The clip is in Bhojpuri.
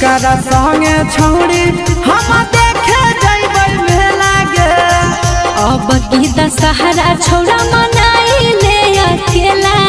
यारा संगे छौड़ी हम देखे जइबै मेला गे। अब की दशहरा छौड़ा मनाई ले अकेला।